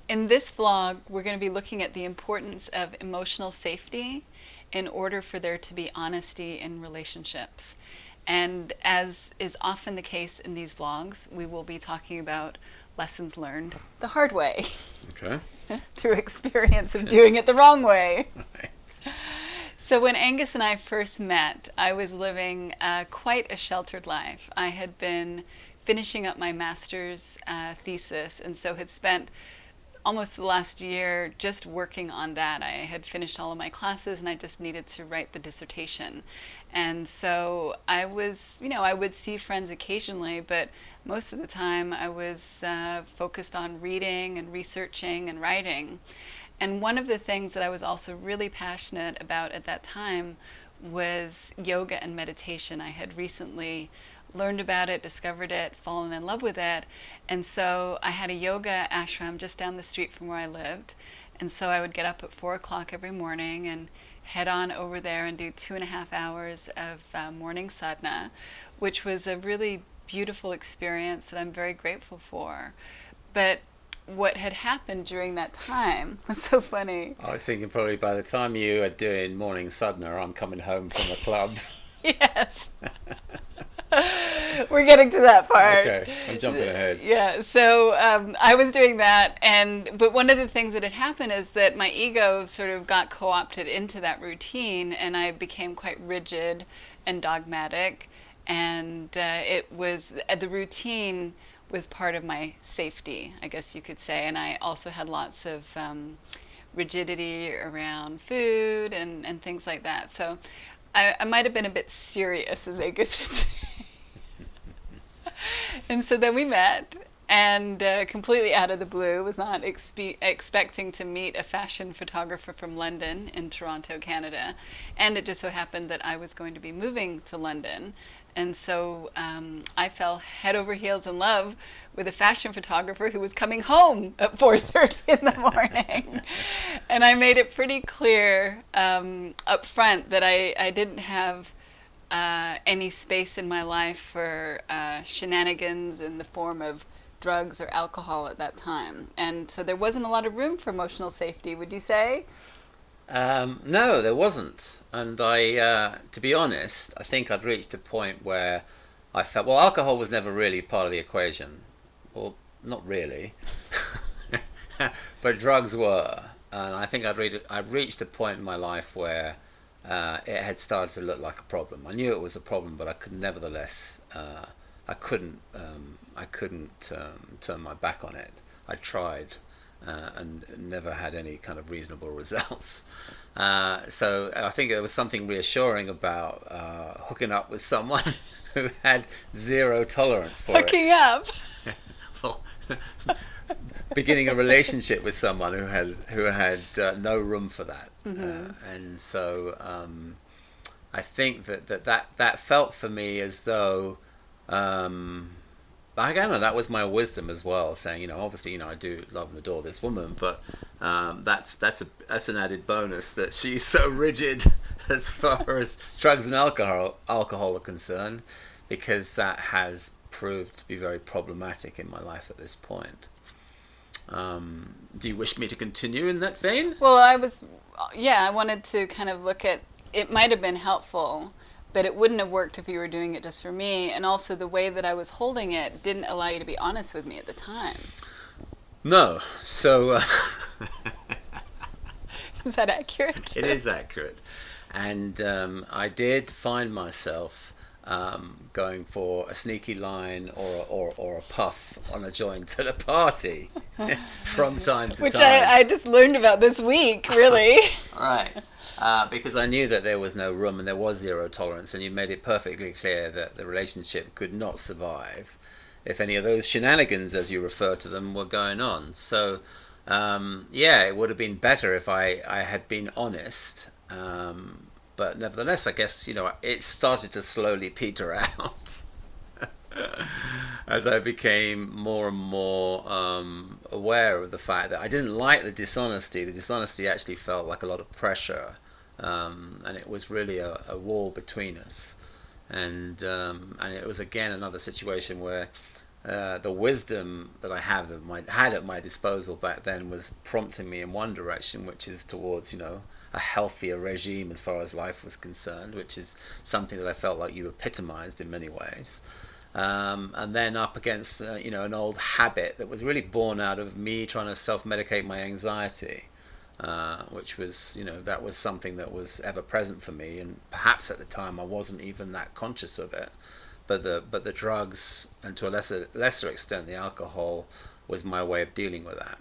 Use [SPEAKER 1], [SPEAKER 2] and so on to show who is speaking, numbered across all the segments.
[SPEAKER 1] In this vlog, we're going to be looking at the importance of emotional safety in order for there to be honesty in relationships. And as is often the case in these vlogs, we will be talking about lessons learned the hard way.
[SPEAKER 2] Okay.
[SPEAKER 1] Through experience of doing it the wrong way.
[SPEAKER 2] Right.
[SPEAKER 1] So when Angus and I first met, I was living quite a sheltered life. I had been finishing up my master's thesis, and so had spent almost the last year just working on that. I had finished all of my classes and I just needed to write the dissertation. And so I was, I would see friends occasionally, but most of the time I was focused on reading and researching and writing. And one of the things that I was also really passionate about at that time was yoga and meditation. I had recently learned about it, discovered it, fallen in love with it. And so I had a yoga ashram just down the street from where I lived. And so I would get up at 4 o'clock every morning and head on over there and do 2.5 hours of morning sadhana, which was a really beautiful experience that I'm very grateful for. But what had happened during that time was so funny.
[SPEAKER 2] I was thinking probably by the time you are doing morning sadhana, I'm coming home from a club.
[SPEAKER 1] Yes. We're getting to that part.
[SPEAKER 2] Okay, I'm jumping ahead.
[SPEAKER 1] Yeah, so I was doing that, but one of the things that had happened is that my ego sort of got co-opted into that routine, and I became quite rigid and dogmatic, and the routine was part of my safety, I guess you could say, and I also had lots of rigidity around food and things like that. So I might have been a bit serious, as Angus would say. And so then we met, and completely out of the blue, was not expecting to meet a fashion photographer from London in Toronto, Canada. And it just so happened that I was going to be moving to London. And so I fell head over heels in love with a fashion photographer who was coming home at 4:30 in the morning. And I made it pretty clear up front that I didn't have any space in my life for shenanigans in the form of drugs or alcohol at that time. And so there wasn't a lot of room for emotional safety, would you say?
[SPEAKER 2] No, there wasn't. And to be honest, I think I'd reached a point where I felt, well, alcohol was never really part of the equation. Well, not really. But drugs were. And I think I'd reached a point in my life where it had started to look like a problem. I knew it was a problem, but I could nevertheless, I couldn't turn my back on it. I tried. And never had any kind of reasonable results. So I think there was something reassuring about hooking up with someone who had zero tolerance for
[SPEAKER 1] Hooking up?
[SPEAKER 2] Well, beginning a relationship with someone who had no room for that. Mm-hmm. And so I think that felt for me as though I don't know, that was my wisdom as well, saying, obviously, I do love and adore this woman, but that's an added bonus that she's so rigid as far as drugs and alcohol are concerned, because that has proved to be very problematic in my life at this point. Do you wish me to continue in that vein?
[SPEAKER 1] Well, I wanted to kind of look at, it might have been helpful, but it wouldn't have worked if you were doing it just for me. And also the way that I was holding it didn't allow you to be honest with me at the time.
[SPEAKER 2] No. So...
[SPEAKER 1] Is that accurate?
[SPEAKER 2] It is accurate. And I did find myself going for a sneaky line or a puff on a joint at a party from time to
[SPEAKER 1] time. Which
[SPEAKER 2] I
[SPEAKER 1] just learned about this week, really.
[SPEAKER 2] Right. Because I knew that there was no room and there was zero tolerance, and you made it perfectly clear that the relationship could not survive if any of those shenanigans, as you refer to them, were going on. So, it would have been better if I had been honest. But nevertheless, I guess, it started to slowly peter out as I became more and more aware of the fact that I didn't like the dishonesty. The dishonesty actually felt like a lot of pressure. And it was really a wall between us, and it was again another situation where the wisdom that I had at my disposal back then was prompting me in one direction, which is towards, a healthier regime as far as life was concerned, which is something that I felt like you epitomized in many ways. And then up against, an old habit that was really born out of me trying to self-medicate my anxiety, which was, that was something that was ever present for me. And perhaps at the time I wasn't even that conscious of it. But the drugs, and to a lesser extent the alcohol, was my way of dealing with that.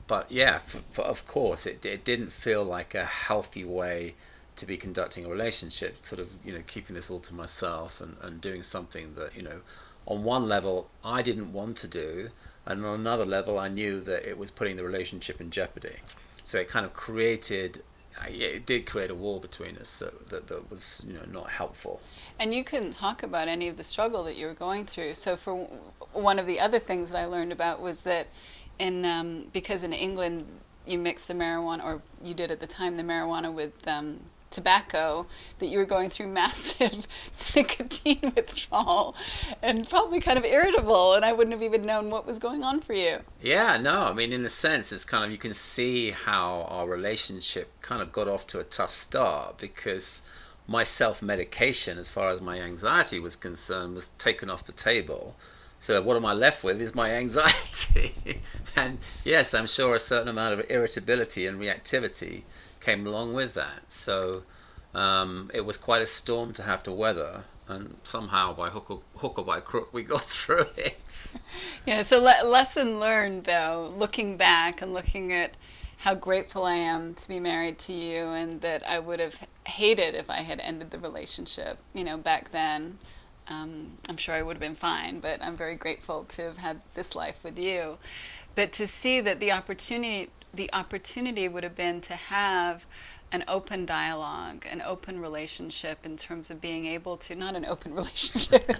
[SPEAKER 2] But yeah, of course, it didn't feel like a healthy way to be conducting a relationship, sort of, keeping this all to myself and doing something that, on one level I didn't want to do, and on another level I knew that it was putting the relationship in jeopardy. So it kind of it did create a wall between us that was, not helpful.
[SPEAKER 1] And you couldn't talk about any of the struggle that you were going through. So for one of the other things that I learned about was that because in England you mix the marijuana, or you did at the time, the marijuana with tobacco, that you were going through massive nicotine withdrawal and probably kind of irritable, and I wouldn't have even known what was going on for you.
[SPEAKER 2] Yeah, no, I mean, in a sense, it's kind of, you can see how our relationship kind of got off to a tough start, because my self-medication, as far as my anxiety was concerned, was taken off the table. So what am I left with is my anxiety. And yes, I'm sure a certain amount of irritability and reactivity came along with that. So it was quite a storm to have to weather, and somehow by hook or by crook we got through it.
[SPEAKER 1] Yeah, so lesson learned, though, looking back and looking at how grateful I am to be married to you, and that I would have hated if I had ended the relationship, back then. I'm sure I would have been fine, but I'm very grateful to have had this life with you. But to see that the opportunity would have been to have an open dialogue, an open relationship, in terms of being able to, not an open relationship.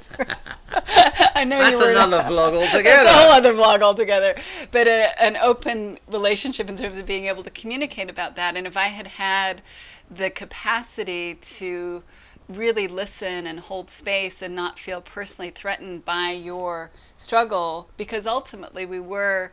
[SPEAKER 1] I know
[SPEAKER 2] that's another vlog altogether.
[SPEAKER 1] That's a whole other vlog altogether. But an open relationship in terms of being able to communicate about that. And if I had had the capacity to really listen and hold space and not feel personally threatened by your struggle, because ultimately we were,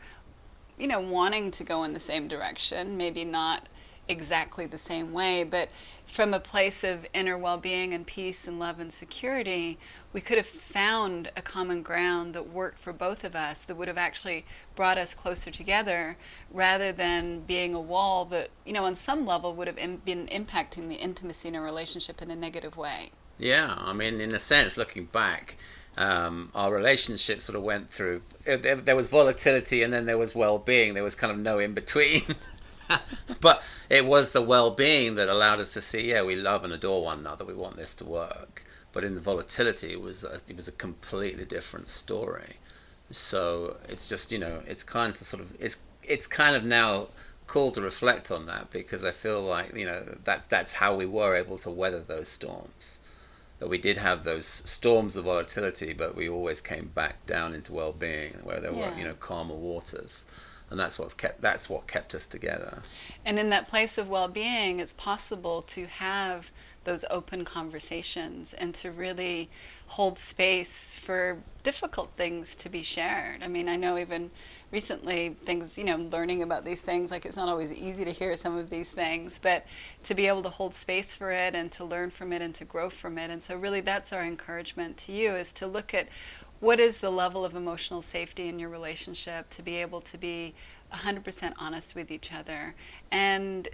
[SPEAKER 1] wanting to go in the same direction, maybe not exactly the same way, but from a place of inner well-being and peace and love and security, we could have found a common ground that worked for both of us, that would have actually brought us closer together, rather than being a wall that, on some level would have been impacting the intimacy in a relationship in a negative way.
[SPEAKER 2] Yeah, I mean, in a sense, looking back, our relationship sort of went through, there was volatility and then there was well-being. There was kind of no in-between. But it was the well-being that allowed us to see, yeah, we love and adore one another, we want this to work. But in the volatility, it was a completely different story. So it's just, it's kind of sort of, it's kind of now cool to reflect on that, because I feel like, that's how we were able to weather those storms. That we did have those storms of volatility, but we always came back down into well-being, where there were, calmer waters. And that's what kept us together.
[SPEAKER 1] And in that place of well-being, it's possible to have those open conversations and to really hold space for difficult things to be shared. I mean, I know even recently things, learning about these things, like it's not always easy to hear some of these things, but to be able to hold space for it and to learn from it and to grow from it. And so really that's our encouragement to you, is to look at what is the level of emotional safety in your relationship, to be able to be 100% honest with each other, and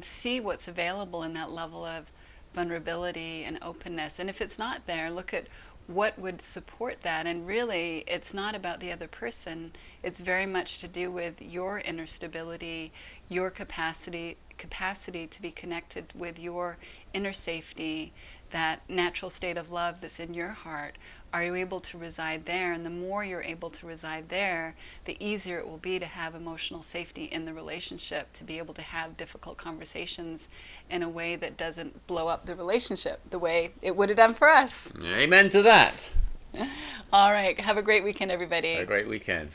[SPEAKER 1] see what's available in that level of vulnerability and openness. And if it's not there, look at what would support that. And really, it's not about the other person. It's very much to do with your inner stability, your capacity to be connected with your inner safety, that natural state of love that's in your heart. Are you able to reside there? And the more you're able to reside there, the easier it will be to have emotional safety in the relationship, to be able to have difficult conversations in a way that doesn't blow up the relationship the way it would have done for us.
[SPEAKER 2] Amen to that.
[SPEAKER 1] All right. Have a great weekend, everybody.
[SPEAKER 2] A great weekend.